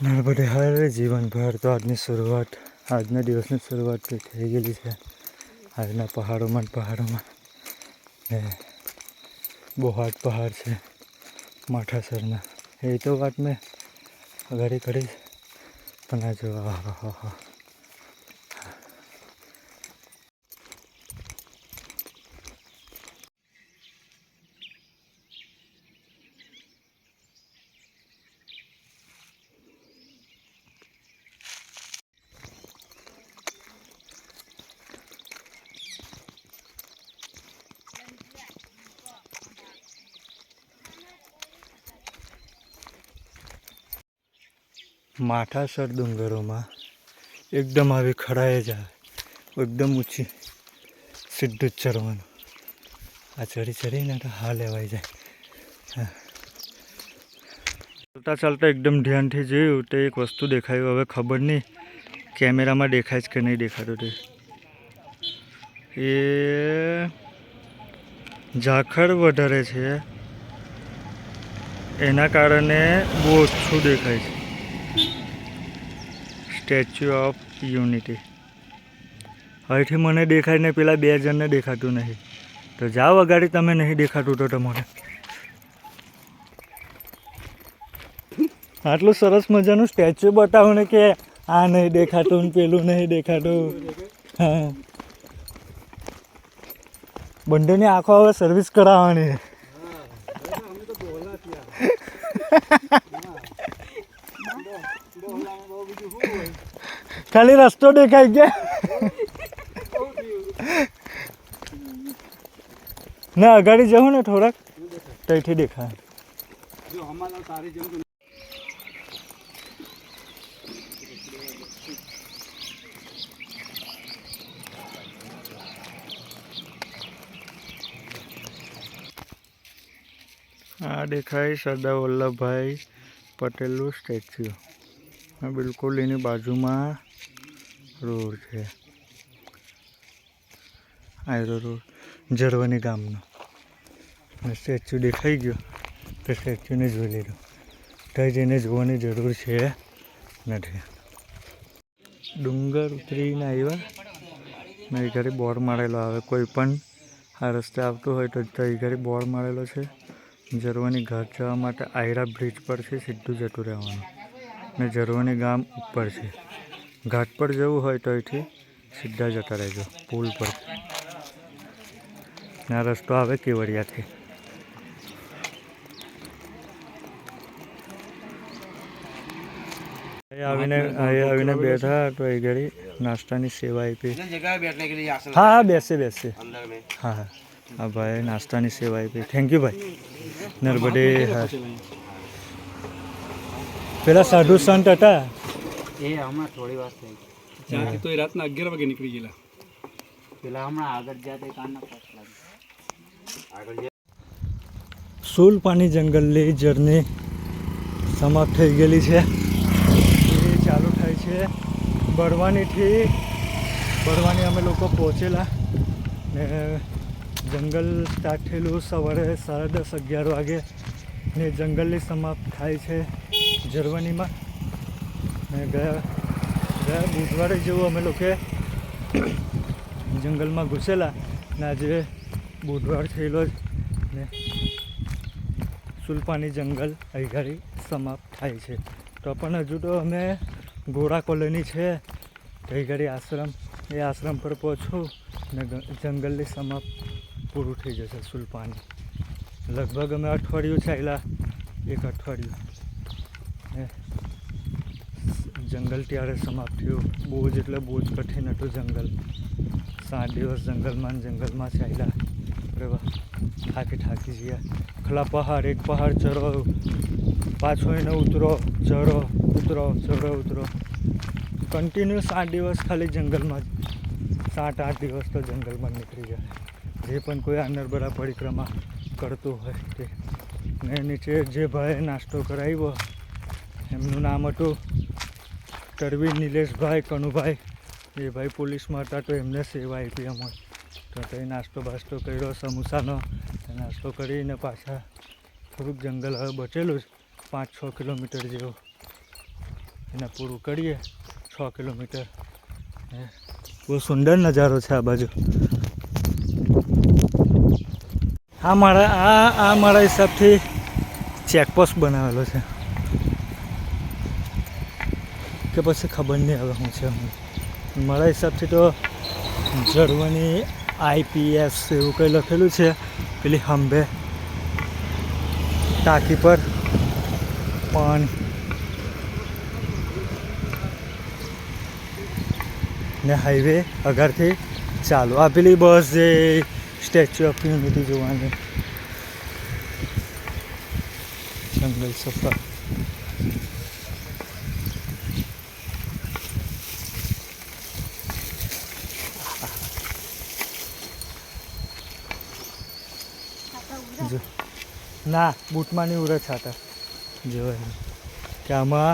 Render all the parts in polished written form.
નર્મદે હર જીવનભર તો આજના દિવસની શરૂઆત થઈ ગયેલી છે. આજના પહાડોમાં ને બહુ હાટ પહાડ છે માઠાસરના. એ તો વાત મેં અગાડી કરીશ, પણ આ જો માઠાસર ડુંગરોમાં એકદમ આવી ખડાએ જ આવે, એકદમ ઊંચી, સીધું જ ચડવાનું. આ ચડીને તો હા લેવાઈ જાય. ચાલતા એકદમ ધ્યાનથી જોયું તો એક વસ્તુ દેખાયું. હવે ખબર નહીં કેમેરામાં દેખાય છે કે નહીં દેખાતું. તે એ ઝાખળ વધારે છે, એના કારણે બહુ ઓછું દેખાય છે. સ્ટેચ્યુ ઓફ યુનિટી અહીંથી મને દેખાય ને પેલા બે જણને દેખાતું નહીં. તો જાઓ અગાડી, તમે નહીં દેખાતું તો તમને. આટલું સરસ મજાનું સ્ટેચ્યુ બતાવો ને કે આ નહીં દેખાતું ને પેલું નહીં દેખાતું. હા, બંનેની આંખો હવે સર્વિસ કરાવવાની. ખાલી રસ્તો દેખાય ગયા ના, અગાડી જવું ને થોડાક ત્યાંથી દેખાય. આ દેખાય સરદાર વલ્લભભાઈ પટેલનું સ્ટેચ્યુ. આ બિલકુલ એની બાજુમાં રોડ છે. આયરો રોડ જરવાની ગામનો. સ્ટેચ્યુ દેખાઈ ગયો તો સ્ટેચ્યુને જોઈ લીધો. ત્યાં જઈને જોવાની જરૂર છે નથી. ડુંગર ઉતરીને આવ્યા ને એ ઘરે બોર્ડ મારેલો આવે. કોઈ પણ આ રસ્તે આવતું હોય તો ત્યાં ઘરે બોર્ડ મારેલો છે. જરવાની ઘાટ જવા માટે આયરા બ્રિજ પરથી સીધું જતું રહેવાનું ને જરવાની ગામ ઉપર છે. ઘાટ પર જવું હોય તો અહીંથી સીધા જતા રહેજો પુલ પર. ને આ રસ્તો આવે કેવડિયાથી. આવીને બેઠા તો એ ઘડી નાસ્તાની સેવા આપી. હા બેસે. હા હા ભાઈ નાસ્તાની સેવા આપી. થેન્ક યુ ભાઈ. નર્મદે હા, પેલા સાધુ સંત હતા એ હમણાં થોડી વાર થઈ ત્યાંથી તો રાતના 11 વાગે નીકળી ગયેલા. પેલા હમણાં આગળ જતા કારના આગળ. સુલપાની જંગલની જર્ની સમાપ્ત થઈ ગયેલી છે. એ ચાલુ થાય છે બરવાની અમે લોકો પહોંચેલા ને જંગલ સ્ટાર્ટ થયેલું સવારે 10:30-11 વાગે ને જંગલની સમાપ્ત થાય છે જરવાનીમાં. ને ગયા બુધવારે જેવું અમે લોકો જંગલમાં ઘૂસેલા ને આજે બુધવાર થયેલો જ ને સુલપાની જંગલ અહીંગાડી સમાપ્ત થાય છે. તો પણ હજુ તો અમે ઘોડા કોલોની છે અહીંગાડી આશ્રમ, એ આશ્રમ પર પહોંચું ને જંગલની સમાપ્ત પૂરું થઈ જશે સુલપાની. લગભગ અમે અઠવાડિયું ચાલ્યા, એક અઠવાડિયું ને જંગલ ત્યારે સમાપ્ત થયું. બહુ જ કઠિન હતું જંગલ. 7 દિવસ જંગલમાં ચાલ્યા. અરે વાહ, થાકી ગયા. આખલા પહાડ, એક પહાડ ચડો, પાછો એને ઉતરો, ઉતરો. કન્ટિન્યુ 7 દિવસ ખાલી જંગલમાં જ. 7-8 દિવસ તો જંગલમાં નીકળી જાય. જે પણ કોઈ આ નર્મદા પરિક્રમા કરતું હોય તે. ને નીચે જે ભાઈએ નાસ્તો કરાવ્યો એમનું નામ હતું તરવીર નિલેશભાઈ કનુભાઈ. એ ભાઈ પોલીસમાં હતા તો એમને સેવા આપી અમે. તો કંઈ નાસ્તો કર્યો સમોસાનો. નાસ્તો કરીને પાછા થોડુંક જંગલ હવે બચેલું જ 5-6 કિલોમીટર જેવું એને પૂરું કરીએ 6 કિલોમીટર. બહુ સુંદર નજારો છે આ બાજુ. આ મારા હિસાબથી ચેકપોસ્ટ બનાવેલો છે કે પછી ખબર નહીં હવે શું છે. મારા હિસાબથી તો જર્મની IPS એવું કંઈ લખેલું છે પેલી હંભે ટાંકી પર. પણ ને હાઈવે આગળથી ચાલુ. આ પેલી બસ જે સ્ટેચ્યુ ઓફ યુનિટી જોવાની જંગલ સફર. જો ના બૂટમાં નહીં ઉરે છાતા જોવાય કે આમાં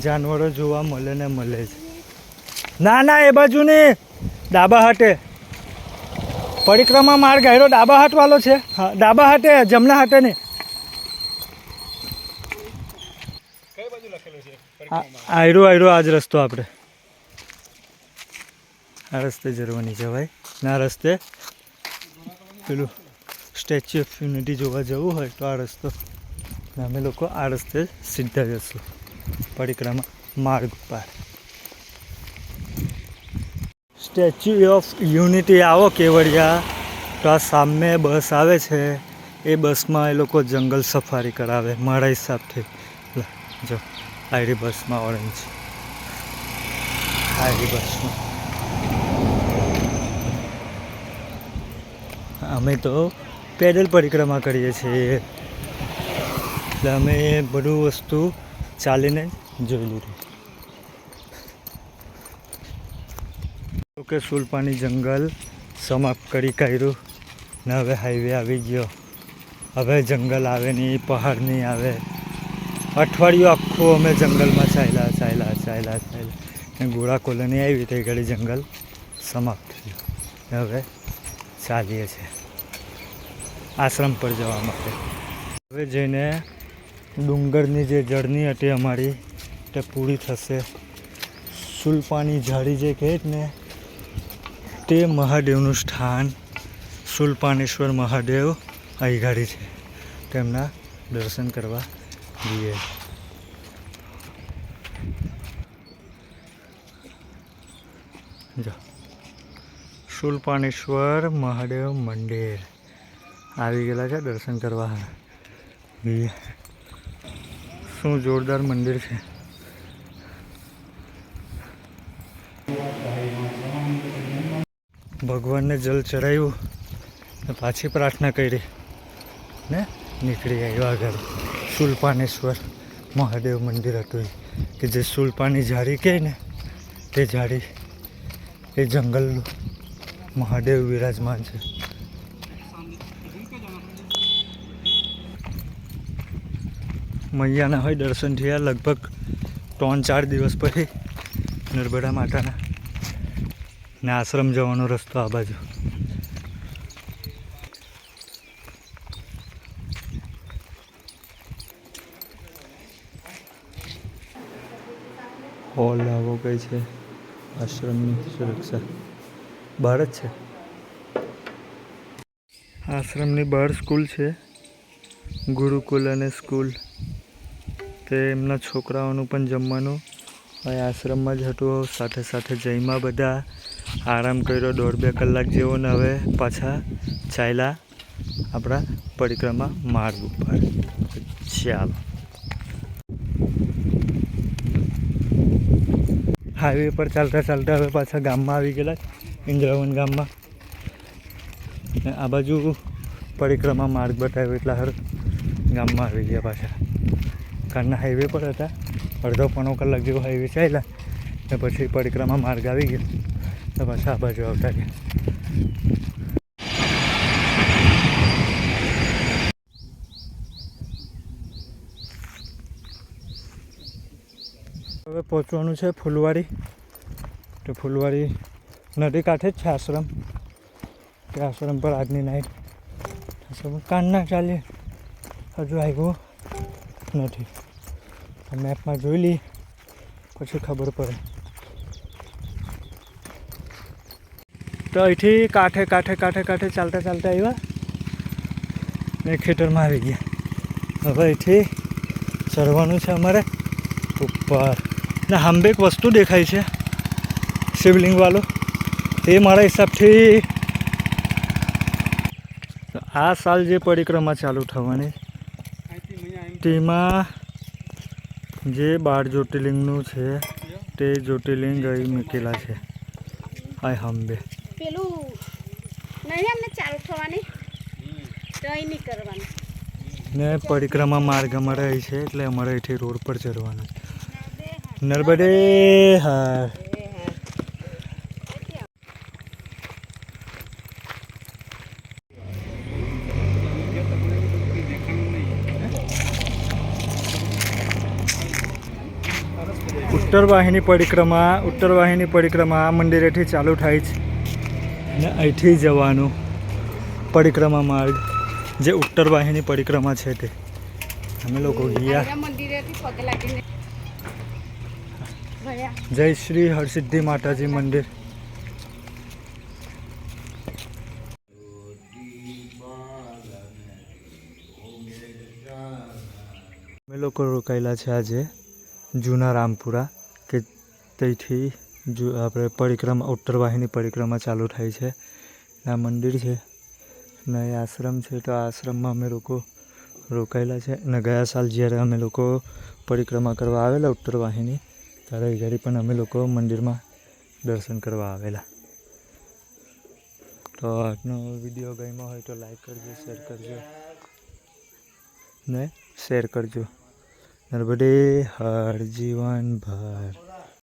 જાનવરો જોવા મળે ને મળે જ. ના એ બાજુ નહીં, ડાબા હાટે પરિક્રમા માર્ગ આવ્યો. ડાબા હાટ વાળો છે. હા ડાબા હાટે, જમણા હાટે નહીં. કઈ બાજુ લખેલું છે? આયરો આ જ રસ્તો. આપણે આ રસ્તે જર્મની જવાય ને આ રસ્તે પેલું સ્ટેચ્યુ ઓફ યુનિટી જોવા જવું હોય તો આ રસ્તો. ને અમે લોકો આ રસ્તે સીધા જશું પરિક્રમા માર્ગ પર. સ્ટેચ્યુ ઓફ યુનિટી આવો કેવડિયા તો આ સામે બસ આવે છે. એ બસમાં એ લોકો જંગલ સફારી કરાવે મારા હિસાબથી. જો આયરી બસમાં ઓરેન્જ આયરી બસમાં. અમે તો પેડલ પરિક્રમા કરીએ છીએ એટલે અમે બધું વસ્તુ ચાલીને જોઈ લીધું. કે સુલપાની જંગલ સમાપ્ત કરી કાઢ્યું ને હવે હાઈવે આવી ગયો. હવે જંગલ આવે નહીં, પહાડ નહીં આવે. અઠવાડિયું આખું અમે જંગલમાં ચાલ્યા ને ગોળા કોલોની આવી તે ઘડી જંગલ સમાપ્ત થયું. હવે ચાલીએ છીએ આશ્રમ પર જવા માટે. હવે જઈને ડુંગરની જે જર્ની હતી અમારી તે પૂરી થશે. સુલપાની ઝાડી જે કહે ને તે મહાદેવનું સ્થાન સુલપાનેશ્વર મહાદેવ અહીં ગાડી છે. તેમના દર્શન કરવા જઈએ. જો સુલપાનેશ્વર મહાદેવ મંદિર આવી ગયેલા છે દર્શન કરવા. શું જોરદાર મંદિર છે. ભગવાનને જલ ચડાવ્યું ને પાછી પ્રાર્થના કરી ને નીકળી આવ્યા આગળ. સુલપાનેશ્વર મહાદેવ મંદિર હતું કે જે સુલપાની ઝાડી કહે ને તે ઝાડી એ જંગલ મહાદેવ વિરાજમાન છે. મૈયાના હોય દર્શન થયા લગભગ 3-4 દિવસ પછી નર્મદા માતાના. ને આશ્રમ જવાનો રસ્તો આ બાજુ. હોલ આવો કઈ છે આશ્રમની સુરક્ષા બહાર જ છે. આશ્રમની બહાર સ્કૂલ છે ગુરુકુલ અને સ્કૂલ. તે એમના છોકરાઓનું પણ જમવાનું અહીં આશ્રમમાં જ હતું. સાથે સાથે જઈમાં બધા આરામ કર્યો 1.5-2 કલાક જેવો ને હવે પાછા ચાલ્યા આપણા પરિક્રમા માર્ગ ઉપર. ચાલો હાઈવે પર ચાલતા હવે પાછા ગામમાં આવી ગયેલા ઇન્દ્રવન ગામમાં. આ બાજુ પરિક્રમા માર્ગ બતાવ્યો એટલે હર ગામમાં આવી ગયા પાછા. કારના હાઈવે પર હતા 1.5-પોણો કલાક જેવો હાઈવે ચાલ્યા ને પછી પરિક્રમા માર્ગ આવી ગયો તો પાછા આ બાજુ આવતા ગયા. હવે પહોંચવાનું છે ફૂલવાડી. તો ફૂલવાડી નદી કાંઠે જ છે આશ્રમ. તે આશ્રમ પર આજની નાઈટ કાનના ચાલીએ હજુ આવ્યો નથી. મેપમાં જોઈ લઈએ પછી ખબર પડે. તો અહીંથી કાંઠે ચાલતા આવ્યા ને ખેતરમાં આવી ગયા. હવે અહીંથી ચડવાનું છે અમારે ઉપર. ને સામે એક વસ્તુ દેખાય છે શિવલિંગવાળું, એ મારા હિસાબથી આ સાલ જે પરિક્રમા ચાલુ થવાની તેમાં જે 12 જ્યોતિર્લિંગનું છે તે જ્યોતિર્લિંગ અહીં મૂકેલા છે. આ સામે પેલું નહીં એમને ચાલુ થવાની તો અહીં નહીં કરવાનું. ને પરિક્રમા માર્ગ અમારે અહીં છે એટલે અમારે અહીંથી રોડ પર ચડવાનું. નર્મદે હર. ઉત્તર વાહિની પરિક્રમા આ મંદિરેથી ચાલુ થાય છે ને અહીંથી જવાનું પરિક્રમા માર્ગ જે ઉત્તર વાહિની પરિક્રમા છે તે અમે લોકો ગયા. મંદિરેથી પગ લાગીને ગયા. જય શ્રી હરસિદ્ધિ માતાજી મંદિર. અમે લોકો રોકાયેલા છે આજે જૂના રામપુરા કે ત્યાંથી આપણે પરિક્રમા ઉત્તર વાહિની પરિક્રમા ચાલુ થાય છે. આ મંદિર છે ને એ આશ્રમ છે. તો આ આશ્રમમાં અમે લોકો રોકાયેલા છે ને ગયા સાલ જ્યારે અમે લોકો પરિક્રમા કરવા આવેલા ઉત્તર વાહિની ત્યારે એ ઘડી પણ અમે લોકો મંદિરમાં દર્શન કરવા આવેલા. તો આજનો વિડીયો ગમ્યો હોય તો લાઈક કરજો, શેર કરજો. નર્મદે હર જીવન ભર.